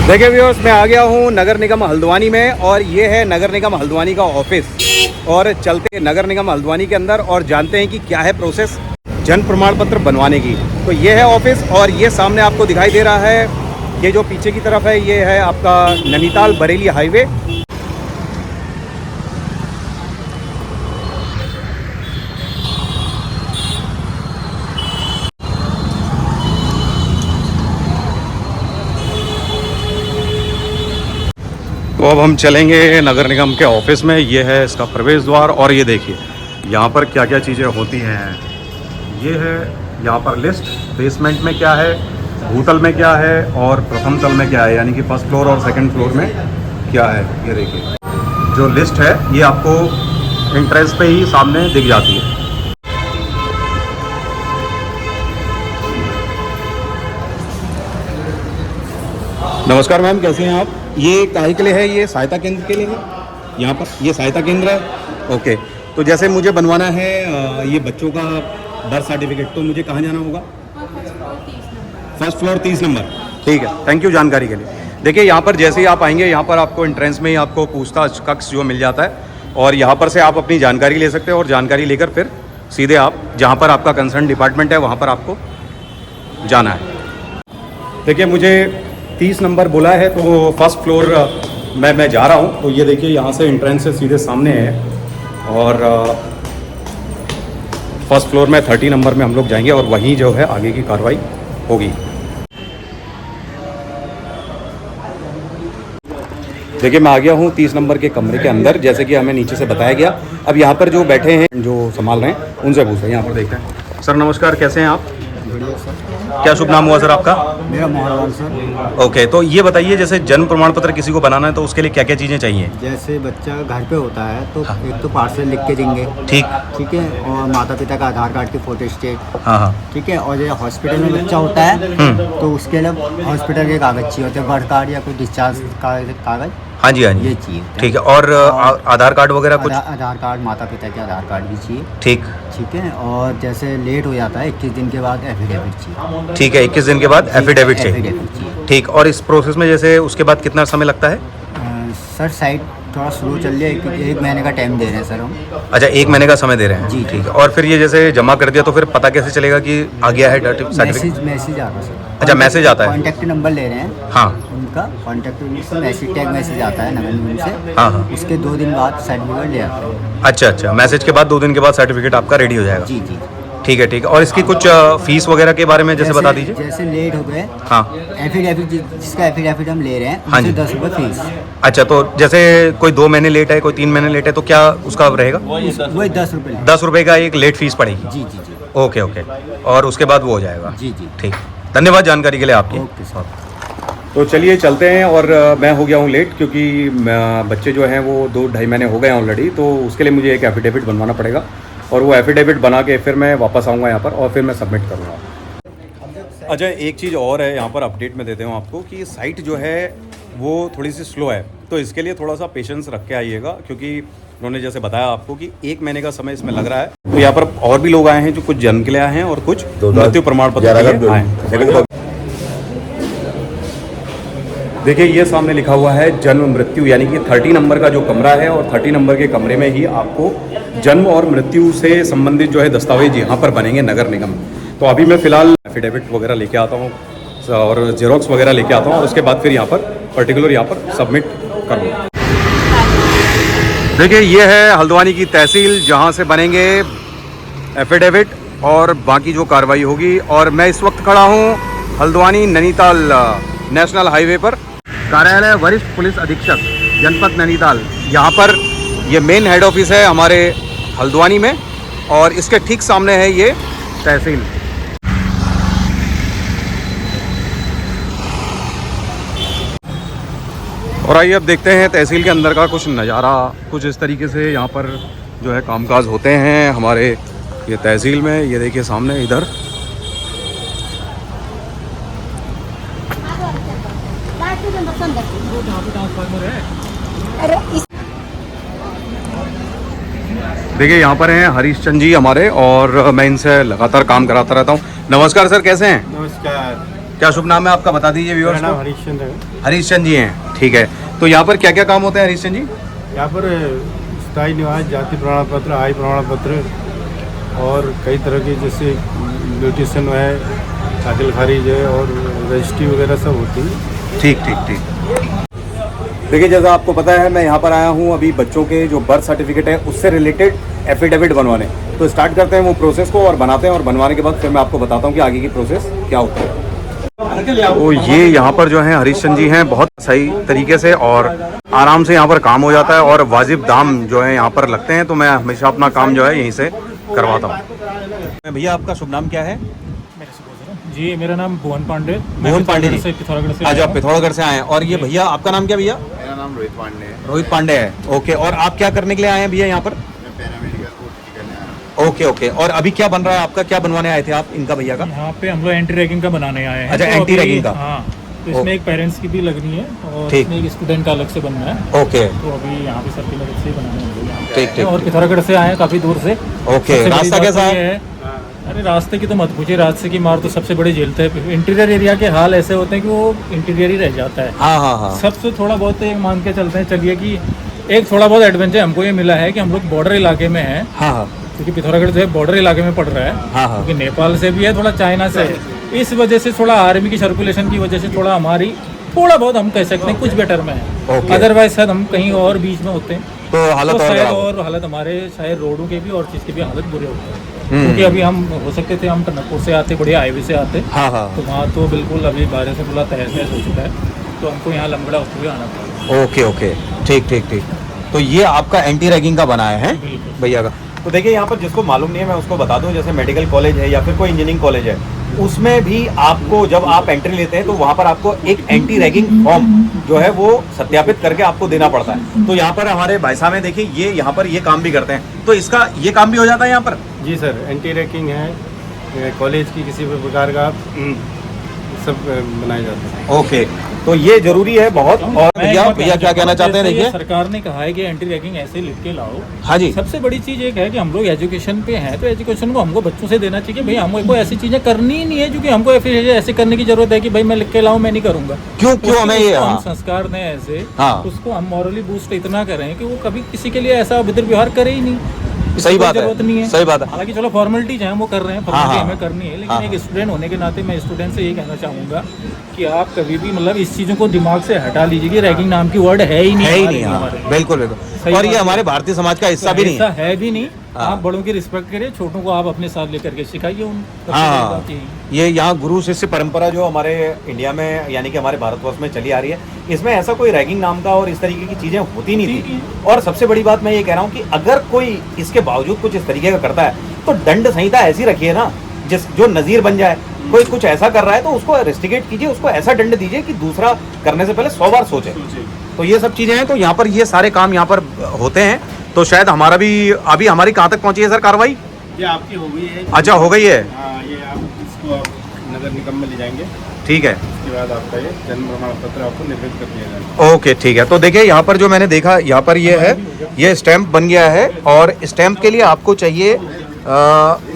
देखिए व्यूअर्स, मैं आ गया हूँ नगर निगम हल्द्वानी में और ये है नगर निगम हल्द्वानी का ऑफिस। और चलते हैं नगर निगम हल्द्वानी के अंदर और जानते हैं कि क्या है प्रोसेस जन प्रमाण पत्र बनवाने की। तो ये है ऑफिस और ये सामने आपको दिखाई दे रहा है, ये जो पीछे की तरफ है ये है आपका नैनीताल बरेली हाईवे। तो अब हम चलेंगे नगर निगम के ऑफिस में। ये है इसका प्रवेश द्वार और ये देखिए यहाँ पर क्या क्या चीज़ें होती हैं। ये है यहाँ पर लिस्ट, बेसमेंट में क्या है, भूतल में क्या है और प्रथम तल में क्या है, यानी कि फर्स्ट फ्लोर और सेकंड फ्लोर में क्या है। ये देखिए जो लिस्ट है ये आपको एंट्रेंस पे ही सामने दिख जाती है। नमस्कार मैम, कैसे हैं आप? ये काहे के लिए है? ये सहायता केंद्र के लिए है यहाँ पर, ये सहायता केंद्र है। ओके, तो जैसे मुझे बनवाना है ये बच्चों का बर्थ सर्टिफिकेट, तो मुझे कहाँ जाना होगा? First floor 30 number. ठीक है, थैंक यू जानकारी के लिए। देखिए यहाँ पर जैसे ही आप आएंगे यहाँ पर आपको एंट्रेंस में ही आपको पूछताछ कक्ष जो मिल जाता है और यहाँ पर से आप अपनी जानकारी ले सकते हो और जानकारी लेकर फिर सीधे आप जहाँ पर आपका कंसर्न डिपार्टमेंट है वहाँ पर आपको जाना है। देखिए मुझे 30 नंबर बोला है तो फर्स्ट फ्लोर मैं जा रहा हूँ। तो ये देखिए यहाँ से एंट्रेंस से सीधे सामने है और फर्स्ट फ्लोर में 30 नंबर में हम लोग जाएंगे और वहीं जो है आगे की कार्रवाई होगी। देखिए मैं आ गया हूँ 30 नंबर के कमरे के अंदर, जैसे कि हमें नीचे से बताया गया। अब यहाँ पर जो बैठे हैं जो संभाल रहे हैं उनसे पूछते हैं। यहाँ पर देखते हैं। सर नमस्कार, कैसे हैं आप? बढ़िया सर। क्या शुभ नाम हुआ सर आपका? मेरा मोहन सर। ओके, तो ये बताइए जैसे जन्म प्रमाण पत्र किसी को बनाना है तो उसके लिए क्या क्या चीज़ें चाहिए? जैसे बच्चा घर पे होता है तो एक तो पार्सल लिख के देंगे। ठीक है, और माता पिता का आधार कार्ड की फोटो स्टेट। हाँ। ठीक है, और जो हॉस्पिटल में बच्चा होता है तो उसके लिए हॉस्पिटल के कागज चाहिए होते हैं, बर्थ कार्ड या कोई डिस्चार्ज का कागज। हाँ जी, ये चाहिए। ठीक है, और आधार कार्ड वगैरह कुछ? आधार कार्ड, माता पिता के आधार कार्ड भी चाहिए। ठीक है, और जैसे लेट हो जाता है 21 दिन के बाद एफिडेविट चाहिए। ठीक है, 21 दिन के बाद एफिडेविट चाहिए। ठीक, और इस प्रोसेस में जैसे उसके बाद कितना समय लगता है? सर साइट थोड़ा स्लो चल रही है, एक महीने का टाइम दे रहे हैं सर हम। अच्छा, 1 महीने का समय दे रहे हैं। जी ठीक है, और फिर ये जैसे जमा कर दिया तो फिर पता कैसे चलेगा कि आ गया है सर्टिफिकेट? मैसेज आता है सर। अच्छा, मैसेज आता है। कॉन्टैक्ट नंबर ले रहे हैं। हाँ, उनका कॉन्टैक्ट मैसेज टैग मैसेज आता है नगर निगम से। हाँ। उसके 2 दिन बाद सर्टिफिकेट ले आते हैं। अच्छा, मैसेज के बाद 2 दिन के बाद सर्टिफिकेट आपका रेडी हो जाएगा। जी। ठीक है, और इसकी कुछ फीस वगैरह के बारे में जैसे बता दीजिए। जैसे लेट हो गए, हाँ, एफिडेविट जिसका एफिडेविट हम ले रहे हैं हाँ जी, 10 रुपये फीस। अच्छा, तो जैसे कोई 2 महीने लेट है, कोई 3 महीने लेट है तो क्या उसका रहेगा? वही 10 रुपये। 10 रुपये का एक लेट फीस पड़ेगी। जी। ओके, और उसके बाद वो हो जाएगा। जी। ठीक, धन्यवाद जानकारी के लिए आपकी। Okay sir. तो चलिए चलते हैं। और मैं हो गया हूँ लेट क्योंकि बच्चे जो हैं वो 2-2.5 महीने हो गए हैं ऑलरेडी। तो उसके लिए मुझे एक एफिडेविट बनवाना पड़ेगा और वो एफिडेविट बना के फिर मैं वापस आऊँगा यहाँ पर और फिर मैं सबमिट करूँगा। अच्छा, एक चीज़ और है यहाँ पर अपडेट में देते हूँ आपको कि साइट जो है वो थोड़ी सी स्लो है, तो इसके लिए थोड़ा सा पेशेंस रख के आइएगा क्योंकि उन्होंने जैसे बताया आपको कि 1 महीने का समय इसमें लग रहा है। तो यहाँ पर और भी लोग आए हैं जो कुछ जन्म के लिए आए हैं और कुछ मृत्यु प्रमाण पत्र के लिए आए हैं। देखिए ये सामने लिखा हुआ है जन्म मृत्यु, यानी कि 30 नंबर का जो कमरा है और 30 नंबर के कमरे में ही आपको जन्म और मृत्यु से संबंधित जो है दस्तावेज यहाँ पर बनेंगे नगर निगम। तो अभी मैं फ़िलहाल एफिडेविट वगैरह लेके आता हूँ और जेरोक्स वगैरह लेके आता हूँ और उसके बाद फिर यहाँ पर पर्टिकुलर यहाँ पर सबमिट कर दूँ। देखिए ये है हल्द्वानी की तहसील जहाँ से बनेंगे एफिडेविट और बाकी जो कार्रवाई होगी। और मैं इस वक्त खड़ा हूँ हल्द्वानी नैनीताल नेशनल हाईवे पर, कार्यालय वरिष्ठ पुलिस अधीक्षक जनपद नैनीताल। यहाँ पर ये मेन हेड ऑफिस है हमारे हल्द्वानी में और इसके ठीक सामने है ये तहसील। और आइए अब देखते हैं तहसील के अंदर का कुछ नज़ारा। कुछ इस तरीके से यहाँ पर जो है कामकाज होते हैं हमारे ये तहसील में। ये देखिए सामने इधर देखिए यहाँ पर हैं हरीश चंद जी हमारे और मैं इनसे लगातार काम कराता रहता हूँ। नमस्कार सर, कैसे हैं? नमस्कार। क्या शुभ नाम है आपका, बता दीजिए व्यूअर्स को। हरीशचंद्र है। हरीशचंद जी हैं, ठीक है। तो यहाँ पर क्या क्या काम होते हैं हरीशचंद जी? यहाँ पर स्थायी निवास, जाति प्रमाण पत्र, आय प्रमाण पत्र और कई तरह के जैसे म्यूटेशन है, दाखिल खारिज है और रजिस्ट्री वगैरह सब होती है। ठीक ठीक ठीक। देखिए जैसा आपको पता है मैं यहाँ पर आया हूँ अभी बच्चों के जो बर्थ सर्टिफिकेट है उससे रिलेटेड एफिडेविट बनवाने। तो स्टार्ट करते हैं वो प्रोसेस को और बनाते हैं, और बनवाने के बाद फिर मैं आपको बताता हूँ कि आगे की प्रोसेस क्या होती है। तो ये यहाँ पर जो है हरीशचंद जी हैं, बहुत सही तरीके से और आराम से यहाँ पर काम हो जाता है और वाजिब दाम जो है यहाँ पर लगते हैं। तो मैं हमेशा अपना काम जो है यहीं से करवाता हूँ। भैया आपका शुभ नाम क्या है? जी मेरा नाम भुवन पांडे। भुवन पांडे जी। पिथौरागढ़ से आज आप पिथौरागढ़ से आए हैं। और ये भैया आपका नाम क्या भैया? मेरा नाम रोहित पांडे है। रोहित पांडे है, ओके। और आप क्या करने के लिए आए हैं भैया यहाँ पर? मैं पैरामेडिकल कोर्स करने आया हूँ। Okay okay. और अभी क्या बन रहा है आपका, क्या बनवाने आए थे आप इनका भैया का? यहाँ पे हम लोग एंटी रैगिंग का बनाने आए हैं। अच्छा, तो एंटी अभी- रैगिंग का। हाँ, तो इसमें एक पेरेंट्स की भी लगनी है और ठीक। इसमें एक स्टूडेंट का अलग से बनना है। ओके तो अभी यहाँ पे सबकी मदद से ही बनाने हैं हम लोग यहाँ पे। ठीक ठीक और पिथौरागढ़ से आए हैं काफी दूर से। ओके। सबसे बड़ी रास्ता बात कैसा तो है? ये अरे रास्ते की तो मत पूछिए, रास्ते की मार तो सबसे बड़े झेलते हैं। इंटीरियर एरिया के हाल ऐसे होते हैं कि वो इंटीरियर ही रह जाता है। हाँ हाँ हाँ। सबसे थोड़ा बहुत एक मान के चलते हैं चलिए कि एक थोड़ा बहुत एडवेंचर हमको ये मिला है कि हम लोग बॉर्डर इलाके में हैं, हाँ हाँ क्योंकि पिथौरागढ़ जो है बॉर्डर इलाके में पड़ रहा है। हाँ हाँ। क्योंकि नेपाल से भी है, थोड़ा चाइना से है। इस वजह से थोड़ा आर्मी की सर्कुलेशन की वजह से थोड़ा हमारी थोड़ा बहुत हम कह सकते हैं कुछ बेटर में है। ओके। अदरवाइज शायद हम कहीं और बीच में होते हैं तो हालत तो और शायद खराब हो। और हालत हमारे शायद रोडों के भी और चीज़ के भी हालत बुरे होते हैं। हम्म। क्योंकि अभी हम हो सकते थे हम टनकपुर से आते, बढ़िया हाईवे से आते, हाँ हाँ। तो वहाँ तो बिल्कुल अभी बारिश से पूरा तहस नहस हो चुका है, तो हमको यहाँ लंबड़ा होते हुए आना पड़ा। ओके ओके, ठीक ठीक ठीक। तो ये आपका एंटी रैगिंग का बनाया है बिल्कुल। भैया का। तो देखिए यहाँ पर जिसको मालूम नहीं है मैं उसको बता दूं, जैसे मेडिकल कॉलेज है या फिर कोई इंजीनियरिंग कॉलेज है, उसमें भी आपको जब आप एंट्री लेते हैं तो वहाँ पर आपको एक एंटी रैगिंग फॉर्म जो है वो सत्यापित करके आपको देना पड़ता है। तो यहाँ पर हमारे भाई साहब हैं, देखिए ये यहाँ पर ये काम भी करते हैं, तो इसका ये काम भी हो जाता है यहाँ पर? जी सर, एंटी रैगिंग है, कॉलेज की किसी भी प्रकार का सब बनाया जाता है। ओके, तो ये जरूरी है बहुत। और मैं भैया एक बात भैया क्या कहना चाहते हैं? जैसे ये देखिए सरकार ने कहा है कि एंटी रैगिंग ऐसे लिख के लाओ। हाँ जी, सबसे बड़ी चीज एक है कि हम लोग एजुकेशन पे हैं, तो एजुकेशन को हमको बच्चों से देना चाहिए। भाई हमको ऐसी चीजें करनी ही नहीं है क्योंकि हमको फिर ऐसे करने की जरूरत है कि भाई मैं लिख के लाऊं, मैं नहीं करूंगा। क्यों क्यों हमें ये? हम हाँ संस्कार दें ऐसे, हाँ। उसको हम मॉरली बूस्ट इतना करें कि वो कभी किसी के लिए ऐसा अभद्र व्यवहार करे ही नहीं। सही बात जरूरत नहीं है, है। सही बात है। हालांकि चलो फॉर्मेलिटीज हैं वो कर रहे हैं, हाँ, फॉर्मेलिटी हाँ। हमें करनी है, लेकिन हाँ, एक स्टूडेंट होने के नाते मैं स्टूडेंट से ये कहना चाहूंगा कि आप कभी भी मतलब इस चीज़ों को दिमाग से हटा लीजिए कि रैगिंग नाम की वर्ड है ही नहीं। है ही हमारे नहीं। हाँ हमारे। बिल्कुल बिल्कुल। सही और ये बात है। हमारे भारतीय समाज का हिस्सा भी नहीं ऐसा है। है भी नहीं। हाँ। आप बड़ों की रिस्पेक्ट करिए, छोटों को आप अपने साथ लेकर के सिखाइए उन। हाँ, ये यहाँ गुरु शिष्य परंपरा जो हमारे इंडिया में यानी कि हमारे भारतवर्ष में चली आ रही है, इसमें ऐसा कोई रैगिंग नाम का और इस तरीके की चीज़ें होती नहीं थी। और सबसे बड़ी बात मैं ये कह रहा हूँ कि अगर कोई इसके बावजूद कुछ इस तरीके का करता है तो दंड संहिता ऐसी रखिए ना जो नज़ीर बन जाए। कोई कुछ ऐसा कर रहा है तो उसको इन्वेस्टिगेट कीजिए, उसको ऐसा दंड दीजिए कि दूसरा करने से पहले 100 बार सोचे। तो ये सब चीज़ें हैं, तो यहाँ पर ये सारे काम यहाँ पर होते हैं। तो शायद हमारा भी अभी हमारी कहाँ तक पहुँची है सर कार्रवाई? ये आपकी हो गई है। अच्छा हो गई है, हाँ, ये आप इसको आप नगर निगम में ले जाएंगे, ठीक है। उसके बाद आपका ये जन्म प्रमाण पत्र आपको निर्मित कर दिया जाएगा। ओके ठीक है। तो देखिए यहाँ पर जो मैंने देखा यहाँ पर ये है, ये स्टैंप बन गया है और स्टैंप के लिए आपको चाहिए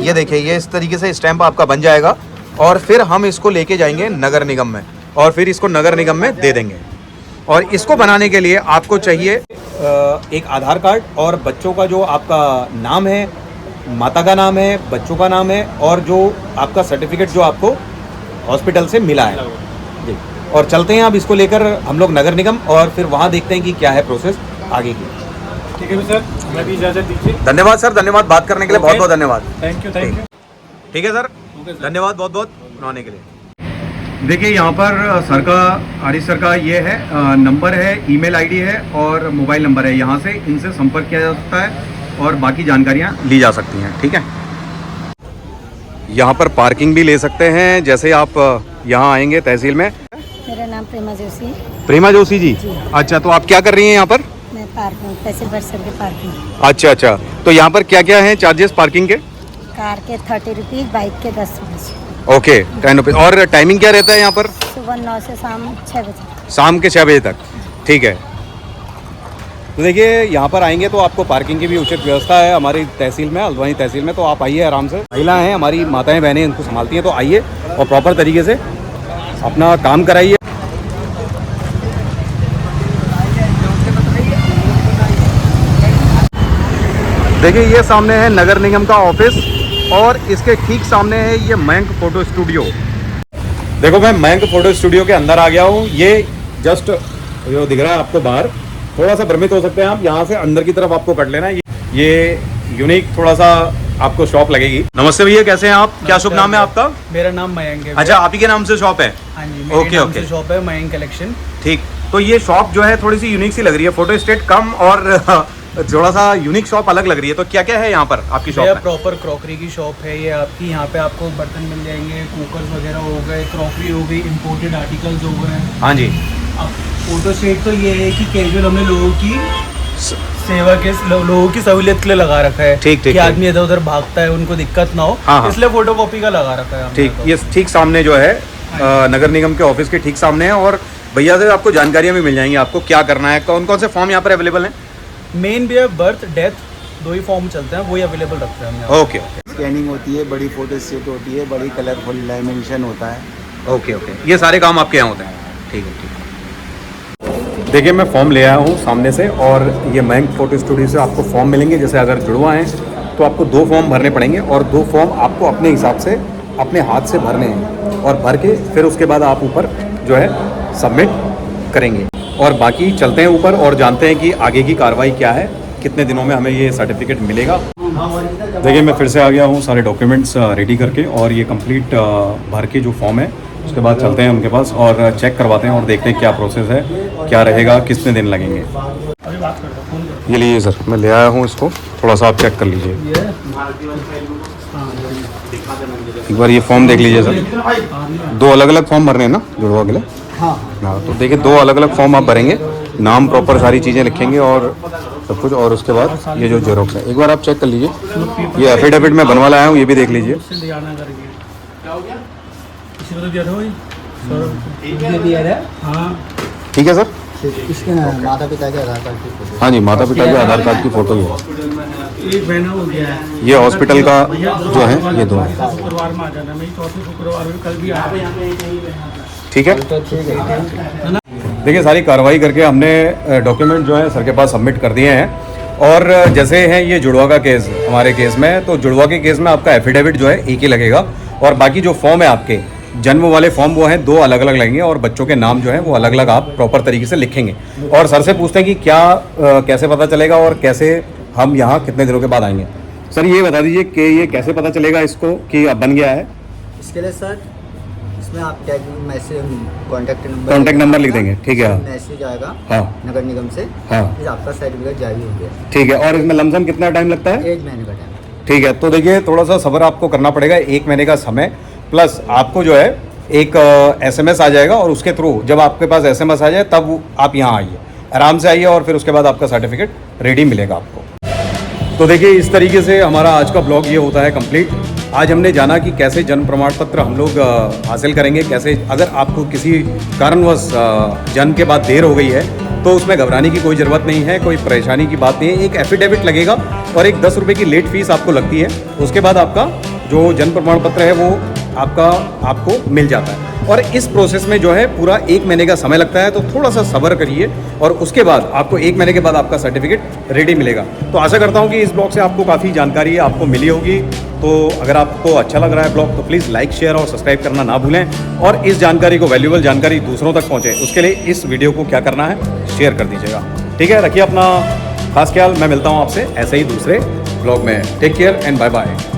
ये देखिए ये इस तरीके से स्टैंप आपका बन जाएगा और फिर हम इसको लेके जाएंगे नगर निगम में और फिर इसको नगर निगम में दे देंगे। और इसको बनाने के लिए आपको चाहिए एक आधार कार्ड और बच्चों का जो आपका नाम है, माता का नाम है, बच्चों का नाम है और जो आपका सर्टिफिकेट जो आपको हॉस्पिटल से मिला है जी। और चलते हैं अब इसको लेकर हम लोग नगर निगम और फिर वहाँ देखते हैं कि क्या है प्रोसेस आगे की। ठीक है सर, हमें भी इजाज़त दीजिए। धन्यवाद सर, धन्यवाद बात करने के लिए, बहुत बहुत धन्यवाद। Thank you thank you. ठीक है सर, धन्यवाद बहुत बहुत बनाने के लिए। देखिए यहाँ पर सर का, आरिफ सर का ये है नंबर है, ईमेल आईडी है और मोबाइल नंबर है। यहाँ से इनसे संपर्क किया जा सकता है और बाकी जानकारियाँ ली जा सकती हैं। ठीक है, यहाँ पर पार्किंग भी ले सकते हैं। जैसे आप यहाँ आएंगे तहसील में। मेरा नाम प्रेमा जोशी है। प्रेमा जोशी जी, अच्छा तो आप क्या कर रही हैं यहाँ पर? मैं पार्किंग तहसील परिसर के पार्किंग, अच्छा अच्छा, तो यहाँ पर क्या क्या हैं चार्जेस पार्किंग के? कार के 30 रुपीज़, बाइक के 10 रुपये। Okay 10 rupees. और टाइमिंग क्या रहता है यहाँ पर? सुबह 9 से शाम 6 बजे। शाम के 6 बजे तक, ठीक है। तो देखिए यहाँ पर आएंगे तो आपको पार्किंग की भी उचित व्यवस्था है हमारी तहसील में, हल्द्वानी तहसील में। तो आप आइए आराम से, महिला हैं हमारी, माताएं बहनें इनको संभालती हैं, तो आइए और प्रॉपर तरीके से अपना काम कराइए। देखिए ये सामने है नगर निगम का ऑफिस और इसके ठीक सामने है ये मयंक फोटो स्टूडियो। देखो मैं मयंक फोटो स्टूडियो के अंदर आ गया हूँ। ये जस्ट जो दिख रहा है आपको बाहर, थोड़ा सा भ्रमित हो सकते हैं आप, यहाँ से अंदर की तरफ आपको कट लेना है। ये यूनिक थोड़ा सा आपको शॉप लगेगी। नमस्ते भैया, कैसे हैं आप? क्या शुभ नाम है आपका? मेरा नाम मयंक है। अच्छा, आप ही के नाम से शॉप है? हाँ जी, ओके, मेरे नाम ओके। से शॉप है मयंक कलेक्शन। ठीक, तो ये शॉप जो है थोड़ी सी यूनिक सी लग रही है, फोटो स्टेट कम और थोड़ा सा यूनिक शॉप अलग लग रही है। तो क्या क्या है यहाँ पर आपकी शॉप में? प्रॉपर क्रॉकरी की शॉप है ये आपकी। यहाँ पे आपको बर्तन मिल जाएंगे, कुकर्स वगैरह हो गए, क्रॉकरी हो गई, इम्पोर्टेड आर्टिकल्स हो गए। हाँ जी। अब फोटो स्टेट तो ये है कि कैजुअल हमने लोगों की सेवा के लोगों की सहूलियत के लिए लगा रखा है। ठीक, ठीक, कि आदमी इधर उधर भागता है, उनको दिक्कत ना हो, हाँ, हाँ। इसलिए फोटो कॉपी का लगा रखा है हमने ठीक, तो। ये ठीक सामने जो है नगर निगम के ऑफिस के ठीक सामने है। और भैया से आपको जानकारियाँ भी मिल जाएंगी, आपको क्या करना है, कौन कौन से फॉर्म यहाँ पर अवेलेबल हैं? मेन भी है बर्थ डेथ, 2 ही फॉर्म चलते हैं, वही अवेलेबल रखते हैं हम यहाँ। ओके स्कैनिंग होती है, बड़ी फोटो स्टेट होती है, बड़ी कलरफुल लैमिनेशन होता है। ओके ओके, ये सारे काम आपके यहाँ होते हैं? ठीक है, ठीक है। देखिए मैं फॉर्म ले आया हूँ सामने से, और ये मयंक फोटो स्टूडियो से आपको फॉर्म मिलेंगे। जैसे अगर जुड़वा हैं तो आपको 2 फॉर्म भरने पड़ेंगे, और 2 फॉर्म आपको अपने हिसाब से अपने हाथ से भरने हैं, और भर के फिर उसके बाद आप ऊपर जो है सबमिट करेंगे। और बाकी चलते हैं ऊपर और जानते हैं कि आगे की कार्रवाई क्या है, कितने दिनों में हमें ये सर्टिफिकेट मिलेगा। देखिए मैं फिर से आ गया हूँ सारे डॉक्यूमेंट्स रेडी करके, और ये कंप्लीट भर के जो फॉर्म है उसके बाद चलते हैं उनके पास और चेक करवाते हैं और देखते हैं क्या प्रोसेस है, क्या रहेगा, कितने दिन लगेंगे। ये लीजिए सर, मैं ले आया हूँ इसको, थोड़ा सा आप चेक कर लीजिए एक बार। ये फॉर्म देख लीजिए सर, 2 अलग अलग फॉर्म भरने हैं ना जुड़वा के लिए? हाँ, तो देखिए 2 अलग अलग फॉर्म आप भरेंगे, नाम प्रॉपर सारी चीज़ें लिखेंगे और सब कुछ, और उसके बाद ये जो जेरोक्स है एक बार आप चेक कर लीजिए। ये एफिडेविट मैं बनवा लाया हूँ, ये भी देख लीजिए। ठीक है सर। इसके माता पिता के आधार कार्ड की फोटो। हाँ जी, माता पिता के आधार कार्ड की फ़ोटो ही है। एक महीना हो गया है। ये हॉस्पिटल का जो है ये 2 है। शुक्रवार में आ जाना, मैं चौथे शुक्रवार में कल भी आ रहा हूँ। ठीक है। देखिए सारी कार्रवाई करके हमने डॉक्यूमेंट जो है सर के पास सबमिट कर दिए हैं। और जैसे है ये जुड़वा का केस, हमारे केस में तो जुड़वा के केस में आपका एफिडेविट जो है एक ही लगेगा, और बाकी जो फॉर्म है आपके जन्म वाले फॉर्म वो हैं 2 अलग अलग लगेंगे, और बच्चों के नाम जो है वो अलग अलग आप प्रॉपर तरीके से लिखेंगे। और सर से पूछते हैं कि क्या कैसे पता चलेगा और कैसे हम यहाँ कितने दिनों के बाद आएंगे। सर ये बता दीजिए कि ये कैसे पता चलेगा इसको कि अब बन गया है? इसके लिए सर इसमें आप टैग मैसेज कॉन्टैक्ट नंबर लिख देंगे, ठीक है। मैसेज आएगा हाँ नगर निगम से, हाँ फिर आपका सर्टिफिकेट जारी हो गया। ठीक है। और इसमें लमसम कितना टाइम लगता है? 1 महीने का टाइम। ठीक है, तो देखिए थोड़ा सा सब्र आपको करना पड़ेगा, 1 महीने का समय, प्लस आपको जो है एक SMS आ जाएगा, और उसके थ्रू जब आपके पास SMS आ जाए तब आप यहाँ आइए, आराम से आइए, और फिर उसके बाद आपका सर्टिफिकेट रेडी मिलेगा आपको। तो देखिए इस तरीके से हमारा आज का ब्लॉग ये होता है कंप्लीट। आज हमने जाना कि कैसे जन्म प्रमाण पत्र हम लोग हासिल करेंगे, कैसे अगर आपको किसी कारणवश जन्म के बाद देर हो गई है तो उसमें घबराने की कोई ज़रूरत नहीं है, कोई परेशानी की बात नहीं है। एक एफिडेविट लगेगा और एक 10 रुपये की लेट फीस आपको लगती है, उसके बाद आपका जो जन्म प्रमाण पत्र है वो आपको मिल जाता है। और इस प्रोसेस में जो है पूरा 1 महीने का समय लगता है, तो थोड़ा सा सब्र करिए, और उसके बाद आपको 1 महीने के बाद आपका सर्टिफिकेट रेडी मिलेगा। तो आशा करता हूँ कि इस ब्लॉग से आपको काफ़ी जानकारी आपको मिली होगी। तो अगर आपको अच्छा लग रहा है ब्लॉग तो प्लीज़ लाइक, शेयर और सब्सक्राइब करना ना भूलें, और इस जानकारी को, वैल्यूएबल जानकारी दूसरों तक पहुँचे उसके लिए इस वीडियो को क्या करना है, शेयर कर दीजिएगा। ठीक है, रखिए अपना खास ख्याल। मैं मिलता हूँ आपसे ऐसे ही दूसरे ब्लॉग में। Take care and bye bye.